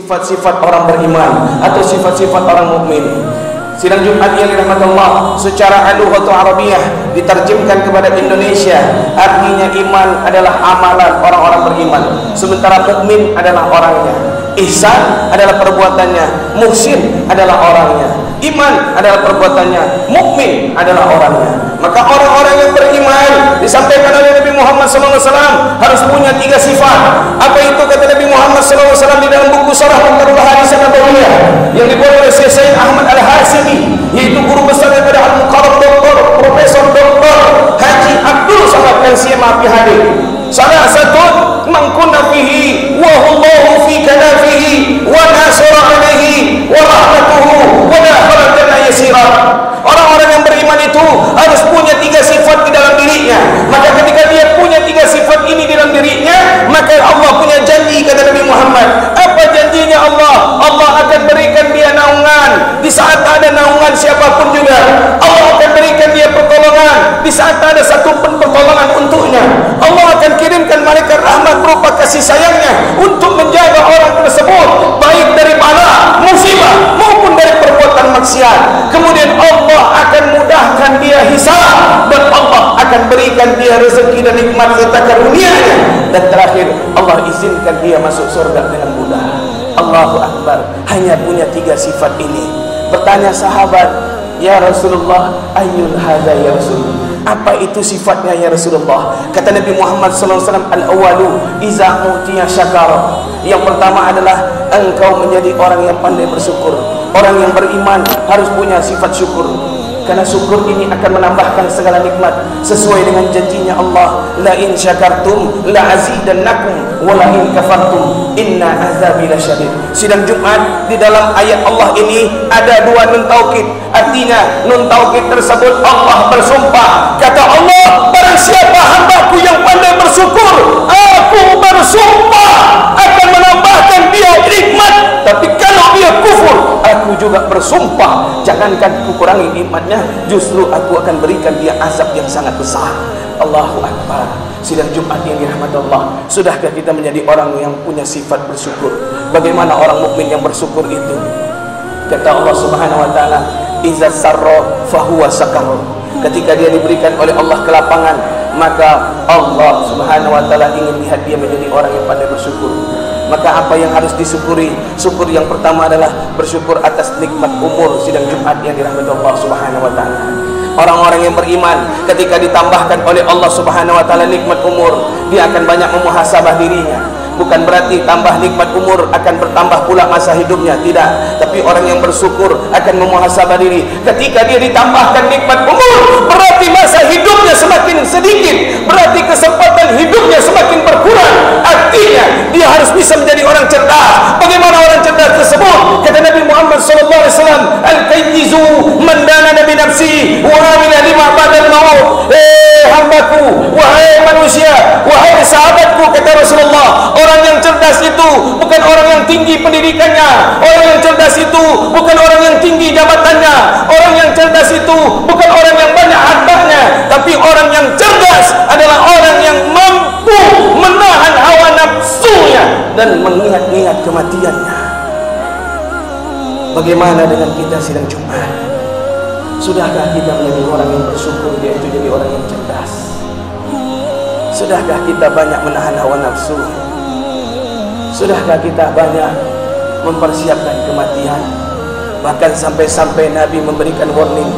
sifat-sifat orang beriman atau sifat-sifat orang mukmin. Sidang Jumat yang dirahmati Allah, secara al-lughatul Arabiyah diterjemahkan kepada Indonesia, artinya iman adalah amalan orang-orang beriman, sementara mukmin adalah orangnya. Ihsan adalah perbuatannya, muhsin adalah orangnya. Iman adalah perbuatannya, mukmin adalah orangnya. Maka orang-orang yang beriman disampaikan oleh Nabi Muhammad SAW harus punya 3 sifat. Apa itu kata Nabi Muhammad SAW di dalam buku Syarah Muqarrarul Hadis Nabawiyah yang dibuat oleh Syekh Ahmad Al-Hasimi, yaitu guru besar daripada Al-Muqarrab Dr. Profesor Dr. Haji Abdul Samad LCMA PhD. Salah satu mangkunna fihi wa Allahu fi kanafihi wa nasara alaihi wa rahmatuhu wa dakhala jannah yasira. Orang-orang yang beriman itu harus punya 3 sifat di dalam dirinya. Maka ketika dia punya 3 sifat ini di dalam dirinya, maka Allah punya janji, kata Nabi Muhammad. Apa janjinya Allah? Allah akan berikan dia naungan di saat ada naungan siapapun juga. Allah akan berikan dia pertolongan di saat ada satu pun pertolongan untuknya. Allah akan kirimkan malaikat rahmat berupa kasih sayangnya untuk menjaga orang tersebut, baik dari bala, musibah maupun dari perbuatan maksiat. Kemudian Allah akan mudahkan dia hisab, dan Allah akan berikan dia rezeki dan nikmat serta karunia-Nya, dan terakhir Allah izinkan dia masuk surga dengan mudah. Allahu Akbar. Hanya punya 3 sifat ini. Bertanya sahabat, ya Rasulullah, ayyul hadza ya Rasul? Apa itu sifatnya ya Rasulullah? Kata Nabi Muhammad SAW, al-awalu iza utiya syakara. Yang pertama adalah engkau menjadi orang yang pandai bersyukur. Orang yang beriman harus punya sifat syukur, karena syukur ini akan menambahkan segala nikmat sesuai dengan janjinya Allah, la in syakartum la azidannakum wa la in kafartum inna azabi lasyadid. Sidang Jumat, di dalam ayat Allah ini ada 2 nun taukid. Artinya nun taukid tersebut Allah bersumpah. Kata Allah, barang siapa hambaku yang pandai bersyukur, aku bersumpah akan menambahkan dia nikmat. Tapi kalau dia kufur, aku juga bersumpah jangankan kukurangi nikmatnya, justru aku akan berikan dia azab yang sangat besar. Allahu Akbar. Sidang Jumat yang dirahmati Allah, sudahkah kita menjadi orang yang punya sifat bersyukur? Bagaimana orang mukmin yang bersyukur itu? Kata Allah Subhanahu wa taala, iza sarra fahuwa sakar. Ketika dia diberikan oleh Allah kelapangan, maka Allah Subhanahu wa taala ingin lihat dia menjadi orang yang pandai bersyukur. Maka apa yang harus disyukuri? Syukur yang pertama adalah bersyukur atas nikmat umur. Sidang Jumat yang dirahmati Allah Subhanahu wa taala, orang-orang yang beriman ketika ditambahkan oleh Allah Subhanahu wa taala nikmat umur, dia akan banyak memuhasabah dirinya. Bukan berarti tambah nikmat umur akan bertambah pula masa hidupnya, tidak. Tapi orang yang bersyukur akan memuhasabah diri. Ketika dia ditambahkan nikmat umur, berarti masa hidupnya semakin sedikit, berarti kesempatan hidupnya semakin berkurang. Artinya dia harus bisa menjadi orang cerdas. Bagaimana orang cerdas tersebut? Kata Nabi Muhammad SAW, al-kayyizu man dana nabi nafsi wa amila lima ba'dal maut. Hambaku, wahai manusia, wahai sahabatku, kata Rasulullah, orang yang cerdas itu bukan orang yang tinggi pendidikannya, orang yang cerdas itu bukan orang yang tinggi jabatannya, orang yang cerdas itu bukan orang yang banyak hartanya, tapi orang yang cerdas adalah orang yang mampu menahan hawa nafsunya dan mengingat-ingat kematiannya. Bagaimana dengan kita sidang Jumat? Sudahkah kita menjadi orang yang bersyukur, yaitu jadi orang yang cerdas? Sudahkah kita banyak menahan hawa nafsu? Sudahkah kita banyak mempersiapkan kematian? Bahkan sampai-sampai Nabi memberikan warning,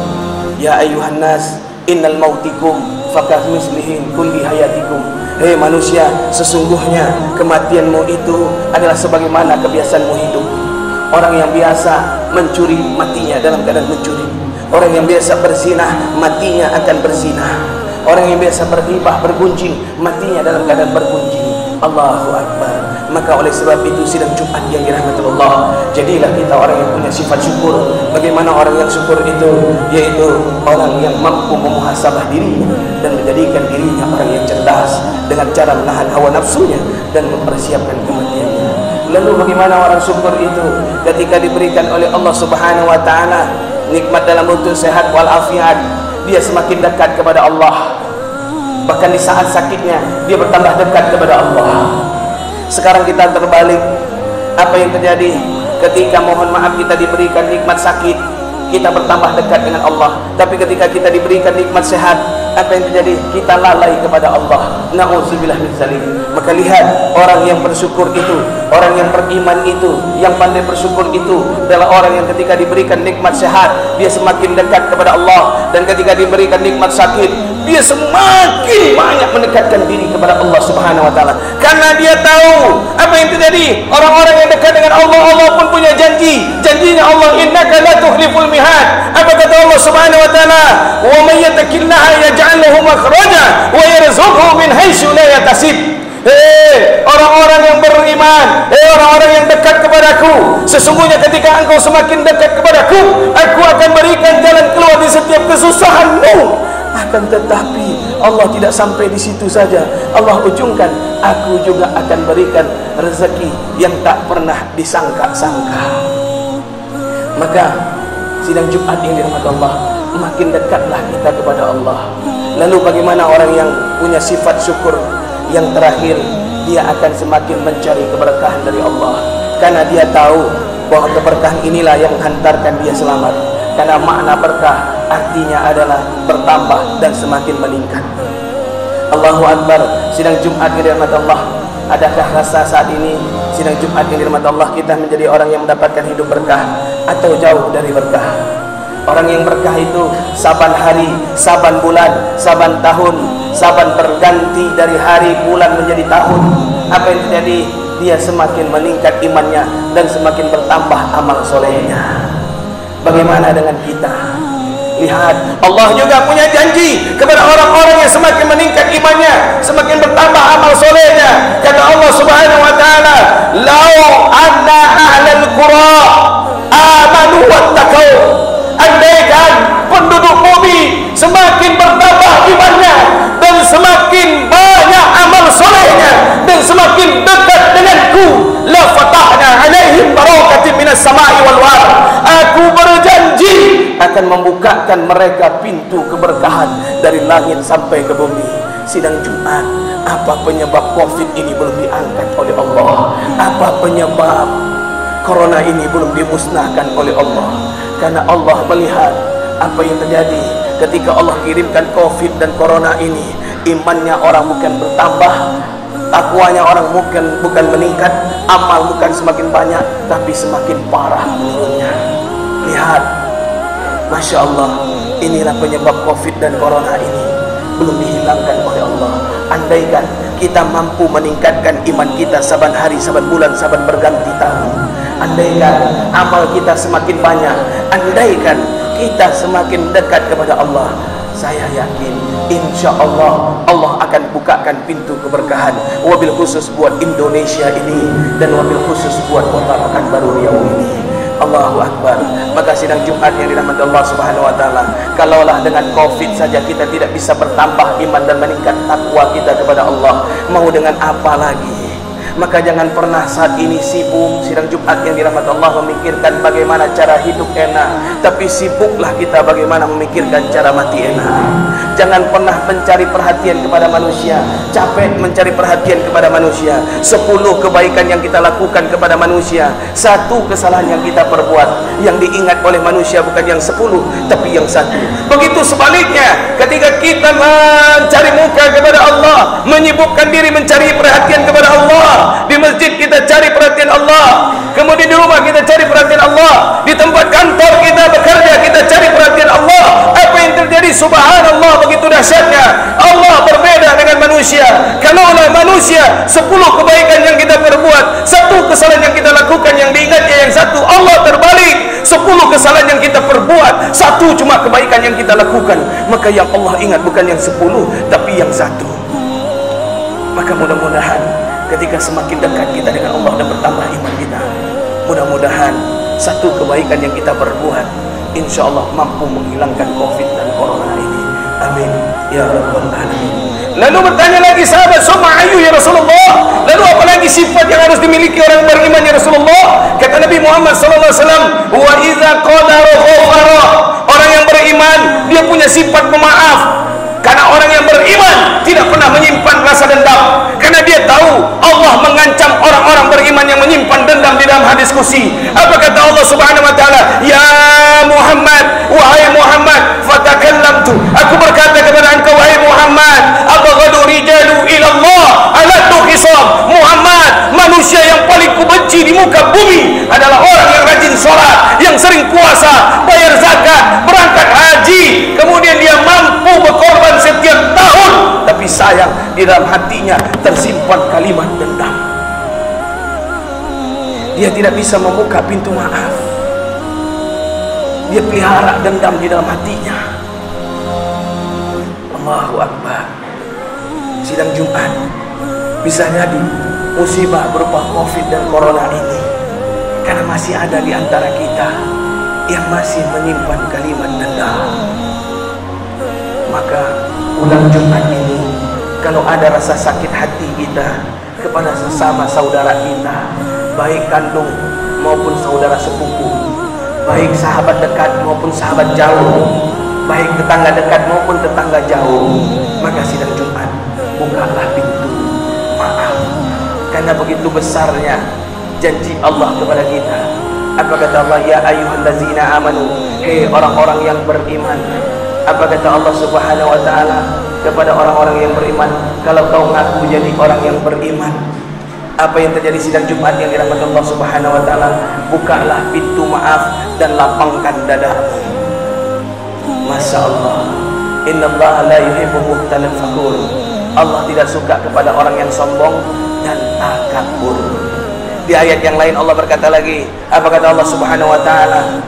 ya ayuhan nas, innal mautikum fakamislihin kulli hayatikum. Hei manusia, sesungguhnya kematianmu itu adalah sebagaimana kebiasaanmu hidup. Orang yang biasa mencuri, matinya dalam keadaan mencuri. Orang yang biasa berzinah, matinya akan berzinah. Orang yang biasa berghibah, bergunjing, matinya dalam keadaan bergunjing. Allahu Akbar. Maka oleh sebab itu sidang Jumat yang dirahmati Allah, jadilah kita orang yang punya sifat syukur. Bagaimana orang yang syukur itu? Yaitu orang yang mampu memuhasabah dirinya dan menjadikan dirinya orang yang cerdas dengan cara menahan hawa nafsunya dan mempersiapkan kematiannya. Lalu bagaimana orang syukur itu? Ketika diberikan oleh Allah Subhanahu wa taala nikmat dalam bentuk sehat walafiat, dia semakin dekat kepada Allah. Bahkan di saat sakitnya dia bertambah dekat kepada Allah. Sekarang kita terbalik, Apa yang terjadi ketika mohon maaf kita diberikan nikmat sakit, kita bertambah dekat dengan Allah. Tapi ketika kita diberikan nikmat sehat, apa yang terjadi? Kita lalai kepada Allah. Na'udzubillah min dzalik. Maka lihat, orang yang bersyukur itu, orang yang beriman itu, yang pandai bersyukur itu adalah orang yang ketika diberikan nikmat sehat, dia semakin dekat kepada Allah. Dan ketika diberikan nikmat sakit, dia semakin banyak mendekatkan diri kepada Allah Subhanahu wa taala. Karena dia tahu apa yang terjadi. Orang-orang yang dekat dengan Allah, Allah pun punya janji. Janjinya Allah, innaka la tukhliful mihad. Apa kata Allah Subhanahu wa taala? Wa may yattaqillaha yaj'al lahu makhraja wa yarzuqhu min haitsu la yahtasib. Orang-orang yang beriman, orang-orang yang dekat kepadaku, sesungguhnya ketika engkau semakin dekat kepadaku, aku akan berikan jalan keluar di setiap kesusahanmu. Akan tetapi Allah tidak sampai di situ saja. Allah ujungkan, aku juga akan berikan rezeki yang tak pernah disangka-sangka. Maka sidang Jumat yang dirahmati Allah, makin dekatlah kita kepada Allah. Lalu bagaimana orang yang punya sifat syukur? Yang terakhir, dia akan semakin mencari keberkahan dari Allah, karena dia tahu bahwa keberkahan inilah yang menghantarkan dia selamat. Karena makna berkah artinya adalah bertambah dan semakin meningkat. Allahu Akbar. Sidang Jumat yang dirahmati Allah, adakah rasa saat ini sidang Jumat yang dirahmati Allah kita menjadi orang yang mendapatkan hidup berkah atau jauh dari berkah? Orang yang berkah itu saban hari, saban bulan, saban tahun, saban berganti dari hari, bulan menjadi tahun. Apa yang terjadi? Dia semakin meningkat imannya dan semakin bertambah amal solehnya. Bagaimana dengan kita? Lihat, Allah juga punya janji kepada orang-orang yang semakin meningkat imannya, semakin bertambah amal solehnya. Kata Allah Subhanahu wa taala, "Lau anna ahlal qura amanu wattaqau." Andaikan penduduk bumi semakin bertambah imannya dan semakin banyak amal solehnya dan semakin dekat denganku, la fatahna alaihim barakatin minas sama'i wal ardh. Aku berjanji akan membukakan mereka pintu keberkahan dari langit sampai ke bumi. Sidang Jumat, apa penyebab Covid ini belum diangkat oleh Allah? Apa penyebab Corona ini belum dimusnahkan oleh Allah? Karena Allah melihat apa yang terjadi ketika Allah kirimkan Covid dan Corona ini. Imannya orang bukan bertambah, takwanya orang bukan meningkat, amal bukan semakin banyak, tapi semakin parah menurunnya. Lihat, Masya Allah, inilah penyebab Covid dan Corona ini belum dihilangkan oleh Allah. Andaikan kita mampu meningkatkan iman kita saban hari, saban bulan, saban berganti tahun, andaikan amal kita semakin banyak, andaikan kita semakin dekat kepada Allah, saya yakin insya Allah Allah akan bukakan pintu keberkahan, wabil khusus buat Indonesia ini dan wabil khusus buat kota Pekanbaru Riau ini. Allahu Akbar. Maka sidang Jumat yang dirahmati Allah Subhanahu wa taala, kalaulah dengan Covid saja kita tidak bisa bertambah iman dan meningkat takwa kita kepada Allah, mau dengan apa lagi? Maka jangan pernah saat ini sibuk sidang Jumat yang dirahmati Allah memikirkan bagaimana cara hidup enak, tapi sibuklah kita bagaimana memikirkan cara mati enak. Jangan pernah mencari perhatian kepada manusia, capek mencari perhatian kepada manusia. 10 kebaikan yang kita lakukan kepada manusia, 1 kesalahan yang kita perbuat, yang diingat oleh manusia bukan yang 10 tapi yang 1. Begitu sebaliknya, ketika kita mencari muka kepada Allah, menyibukkan diri mencari perhatian kepada Allah, di masjid kita cari perhatian Allah, kemudian di rumah kita cari perhatian Allah, di tempat kantor kita bekerja kita cari perhatian Allah. Apa yang terjadi? Subhanallah, begitu dahsyatnya. Allah berbeda dengan manusia. Kalaulah manusia 10 kebaikan yang kita perbuat, 1 kesalahan yang kita lakukan yang diingatnya yang 1, Allah terbalik. 10 kesalahan yang kita perbuat, 1 cuma kebaikan yang kita lakukan, maka yang Allah ingat bukan yang 10 tapi yang 1. Maka mudah-mudahan ketika semakin dekat kita dengan Allah dan bertambah iman kita, mudah-mudahan 1 kebaikan yang kita perbuat insya Allah mampu menghilangkan Covid dan Corona ini. Amin ya rabbal alamin. Lalu bertanya lagi sahabat, "Summa ayu ya Rasulullah?" Lalu apalagi sifat yang harus dimiliki orang beriman ya Rasulullah? Kata Nabi Muhammad sallallahu alaihi wasallam, "Wa idza qadara ghafara." Orang yang beriman dia punya sifat pemaaf. Karena orang yang beriman tidak pernah menyimpan rasa dendam, karena dia tahu Allah mengancam orang-orang beriman iman yang menyimpan dendam di dalam hadis kursi. Apa kata Allah Subhanahu wa taala? Ya Muhammad, wahai Muhammad, fatakallamtu, aku berkata kepada engkau wahai Muhammad, abghadu rijalu ila Allah ala tuqisam. Muhammad, manusia yang paling kubenci di muka bumi adalah orang yang rajin sholat, yang sering puasa, bayar zakat, berangkat haji, kemudian dia mampu berkorban setiap tahun, tapi sayang di dalam hatinya tersimpan kalimat dendam. Dia tidak bisa membuka pintu maaf. Dia pelihara dendam di dalam hatinya. Allahu Akbar. Sidang Jumat bisa jadi musibah berupa COVID dan Corona ini karena masih ada di antara kita yang masih menyimpan kalimat dendam. Maka ulang Jumat ini, kalau ada rasa sakit hati kita kepada sesama saudara kita, baik kandung maupun saudara sepupu, baik sahabat dekat maupun sahabat jauh, baik tetangga dekat maupun tetangga jauh, maka sidang Jumat bukalah pintu maaf. Karena begitu besarnya janji Allah kepada kita. Apa kata Allah? Ya ayyuhallazina amanu, hei orang-orang yang beriman. Apa kata Allah Subhanahu wa taala kepada orang-orang yang beriman? Kalau kau ngaku jadi orang yang beriman, apa yang terjadi sidang Jumat yang dirahmati Allah Subhanahu wa taala? Bukalah pintu maaf dan lapangkan dadamu. Masya Allah. Innallaha la yuhibbu mukhtalan fakhur. Allah tidak suka kepada orang yang sombong dan takabur. Di ayat yang lain Allah berkata lagi, apa kata Allah Subhanahu wa taala?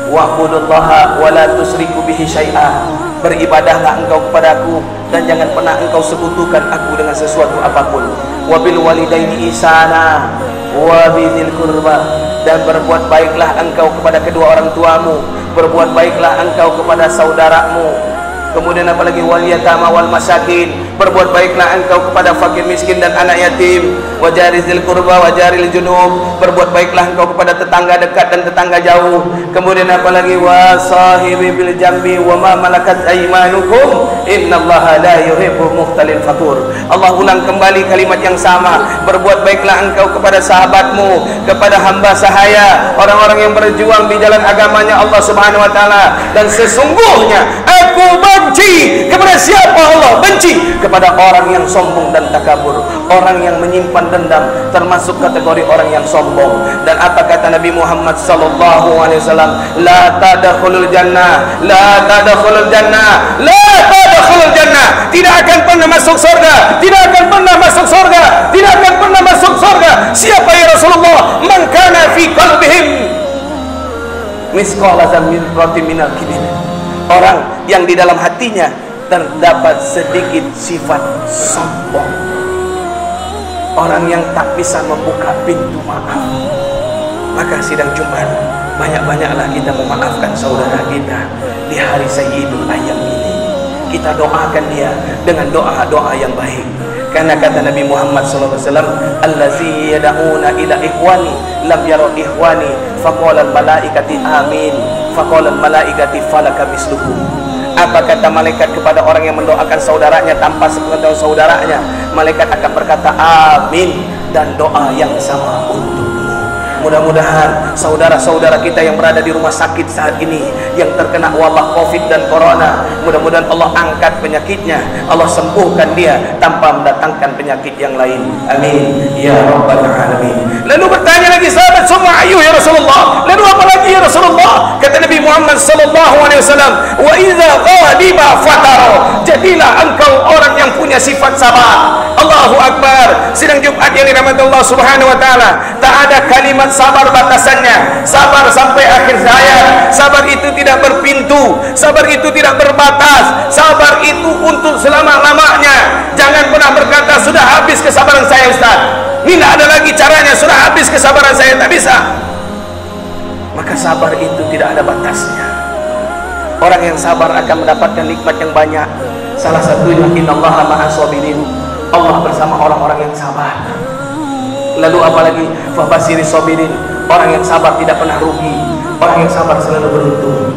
Wa'budullaha wa la tusriku bihi syai'a. Beribadahlah engkau kepadaku dan jangan pernah engkau sekutukan aku dengan sesuatu apapun. Wa bil walidaini ihsana wa bidzil qurba. Dan berbuat baiklah engkau kepada kedua orang tuamu, berbuat baiklah engkau kepada saudaramu. Kemudian apalagi wal yatama wal masakin, berbuat baiklah engkau kepada fakir miskin dan anak yatim. Wa jarizil qurba wa jaril junub, berbuat baiklah engkau kepada tetangga dekat dan tetangga jauh. Kemudian apalagi wa sahibi bil jambi wa ma malakat aymanukum innallaha la yuhibbu mukhtalin fatur. Allah ulang kembali kalimat yang sama. Berbuat baiklah engkau kepada sahabatmu, kepada hamba sahaya, orang-orang yang berjuang di jalan agamanya Allah Subhanahu wa taala. Dan sesungguhnya aku benci kepada siapa Allah benci? Kepada orang yang sombong dan takabur, orang yang menyimpan dendam, termasuk kategori orang yang sombong. Dan apa kata Nabi Muhammad sallallahu alaihi wasallam? La tadkhulul jannah, la tadkhulul jannah, la tadkhulul jannah. Tidak akan pernah masuk surga, tidak akan pernah masuk surga, tidak akan pernah masuk surga. Siapa ya Rasulullah? Man kana fi qalbihim misqala dzarratin minal kibr. Orang yang di dalam hatinya terdapat sedikit sifat sombong, orang yang tak bisa membuka pintu maaf. Maka sidang Jumat, banyak-banyaklah kita memaafkan saudara kita di hari Sayyidul Ayyam ini. Kita doakan dia dengan doa-doa yang baik. Karena kata Nabi Muhammad SAW, allazi yad'una ila ikhwani lam yara ikhwani faqala al malaikati amin faqala al malaikati falaka misluhu. Apa kata malaikat kepada orang yang mendoakan saudaranya tanpa sepengetahuan saudaranya? Malaikat akan berkata amin, dan doa yang sama untukmu. Mudah-mudahan saudara-saudara kita yang berada di rumah sakit saat ini, yang terkena wabah COVID dan Corona, mudah-mudahan Allah angkat penyakitnya, Allah sembuhkan dia tanpa mendatangkan penyakit yang lain. Amin ya rabbal alamin. Lalu bertanya lagi sahabat semua, ayo ya Rasulullah, lalu apa lagi ya Rasulullah? Kata Nabi Muhammad sallallahu alaihi wasallam, wa idza ghadiba fatara. Jadilah engkau orang yang punya sifat sabar. Allahu Akbar. Sidang Jumat yang dirahmati Allah Subhanahu wa taala, tak ada kalimat sabar batasannya. Sabar sampai akhir hayat. Sabar itu tidak berpintu, sabar itu tidak berbatas. Sabar itu untuk selama-lamanya. Jangan pernah berkata sudah habis kesabaran saya Ustaz, ini tidak ada lagi caranya, sudah habis kesabaran saya, tak bisa. Maka sabar itu tidak ada batasnya. Orang yang sabar akan mendapatkan nikmat yang banyak. Salah satunya innallaha ma'as sabirin. Allah bersama orang-orang yang sabar. Lalu apalagi fabasiri sabirin, orang yang sabar tidak pernah rugi, orang yang sabar selalu beruntung.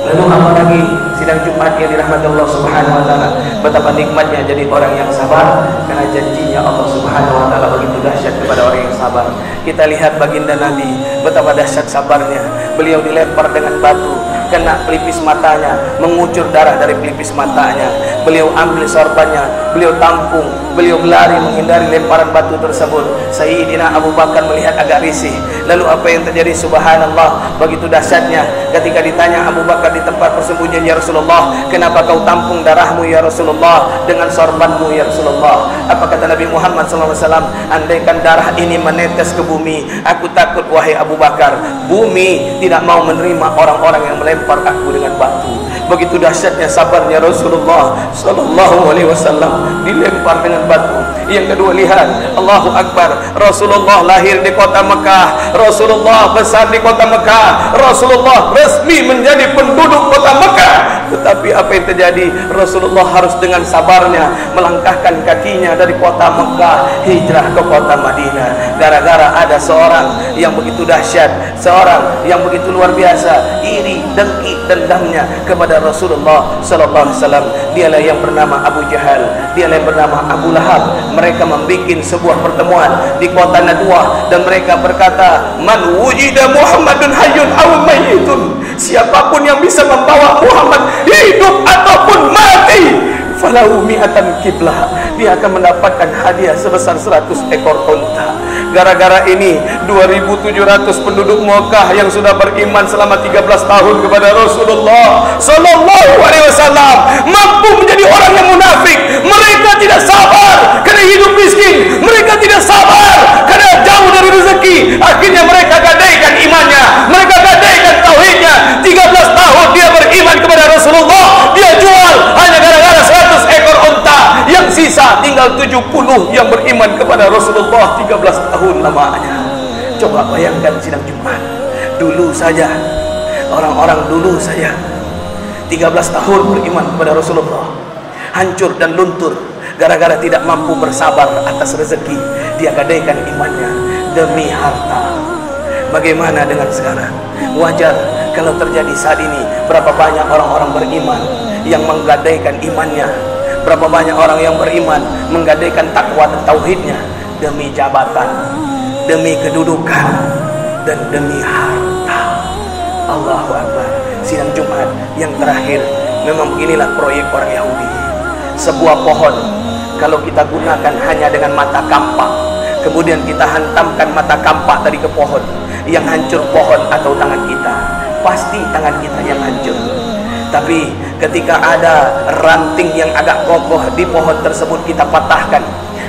Lalu apalagi sidang Jumat yang dirahmati Allah Subhanahu wa taala, betapa nikmatnya jadi orang yang sabar, karena janjinya Allah Subhanahu wa taala begitu dahsyat kepada orang yang sabar. Kita lihat baginda Nabi, betapa dahsyat sabarnya. Beliau dilempar dengan batu, kena pelipis matanya, mengucur darah dari pelipis matanya. Beliau ambil sorbannya, beliau tampung, beliau berlari menghindari lemparan batu tersebut. Sayyidina Abu Bakar melihat agak risih. Lalu apa yang terjadi? Subhanallah, begitu dahsyatnya ketika ditanya Abu Bakar di tempat persembunyian, ya Rasulullah, kenapa kau tampung darahmu ya Rasulullah dengan sorbanmu ya Rasulullah? Apa kata Nabi Muhammad SAW? Andaikan darah ini menetes ke bumi, aku takut wahai Abu Bakar, bumi tidak mau menerima orang-orang yang melempar aku dengan batu. Begitu dahsyatnya sabarnya Rasulullah sallallahu alaihi wasallam, dilempar dengan batu. Yang kedua, lihat, Allahu Akbar, Rasulullah lahir di kota Mekah, Rasulullah besar di kota Mekah, Rasulullah resmi menjadi penduduk kota Mekah. Tetapi apa yang terjadi? Rasulullah harus dengan sabarnya melangkahkan kakinya dari kota Mekah hijrah ke kota Madinah, gara-gara ada seorang yang begitu dahsyat, seorang yang begitu luar biasa, iri, dengki, dendamnya kepada Rasulullah sallallahu alaihi wasallam. Dialah yang bernama Abu Jahal, dialah yang bernama Abu Lahab. Mereka membuat sebuah pertemuan di kota Nadwah dan mereka berkata, man wujida Muhammadun hayyun aw mayyitun, siapapun yang bisa membawa Muhammad hidup ataupun mati, falahu mi'atan kiblah, dia akan mendapatkan hadiah sebesar 100 ekor unta. Gara-gara ini 2.700 penduduk Mekah yang sudah beriman selama 13 tahun kepada Rasulullah sallallahu alaihi wasallam mampu menjadi orang yang munafik. Mereka tidak sabar karena hidup miskin, mereka tidak sabar karena jauh dari rezeki. Akhirnya mereka gadaikan imannya, mereka gadaikan tauhidnya. 13 tahun dia beriman kepada Rasulullah, dia jual hanya gara-gara 100 ekor unta. Yang sisa tinggal 70 yang beriman kepada Rasulullah 13 tahun lamanya. Coba bayangkan sidang Jumat. Dulu saja, orang-orang dulu saja 13 tahun beriman kepada Rasulullah, hancur dan luntur gara-gara tidak mampu bersabar atas rezeki. Dia gadaikan imannya demi harta. Bagaimana dengan sekarang? Wajar kalau terjadi saat ini. Berapa banyak orang-orang beriman yang menggadaikan imannya, berapa banyak orang yang beriman menggadaikan takwa dan tauhidnya demi jabatan, demi kedudukan, dan demi harta. Allahu Akbar. Sidang Jumat yang terakhir, memang beginilah proyek orang Yahudi. Sebuah pohon, kalau kita gunakan hanya dengan mata kampak, kemudian kita hantamkan mata kampak tadi ke pohon, yang hancur pohon atau tangan kita? Pasti tangan kita yang hancur. Tapi ketika ada ranting yang agak kokoh di pohon tersebut, kita patahkan,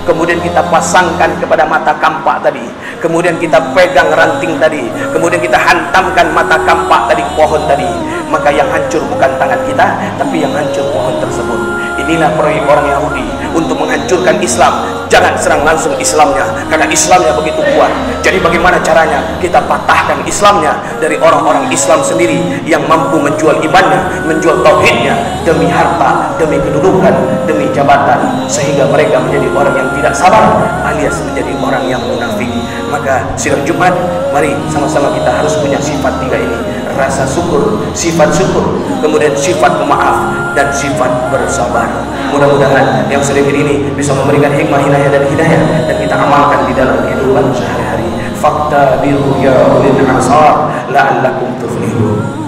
kemudian kita pasangkan kepada mata kampak tadi, kemudian kita pegang ranting tadi, kemudian kita hantamkan mata kampak tadi ke pohon tadi, maka yang hancur bukan tangan kita, tapi yang hancur pohon tersebut. Inilah proyek orang Yahudi untuk menghancurkan Islam. Jangan serang langsung Islamnya, karena Islamnya begitu kuat. Jadi bagaimana caranya? Kita patahkan Islamnya dari orang-orang Islam sendiri yang mampu menjual imannya, menjual tauhidnya demi harta, demi kedudukan, demi jabatan, sehingga mereka menjadi orang yang tidak sabar alias menjadi orang yang munafik. Maka sidang Jumat, mari sama-sama kita harus punya sifat tiga ini: rasa syukur, sifat syukur, kemudian sifat pemaaf, dan sifat bersabar. Mudah-mudahan yang sedikit ini bisa memberikan hikmah, hidayah dan hidayah, dan kita amalkan di dalam kehidupan sehari-hari. Fakta biru ya ulil ansar la'allakum tuflihun.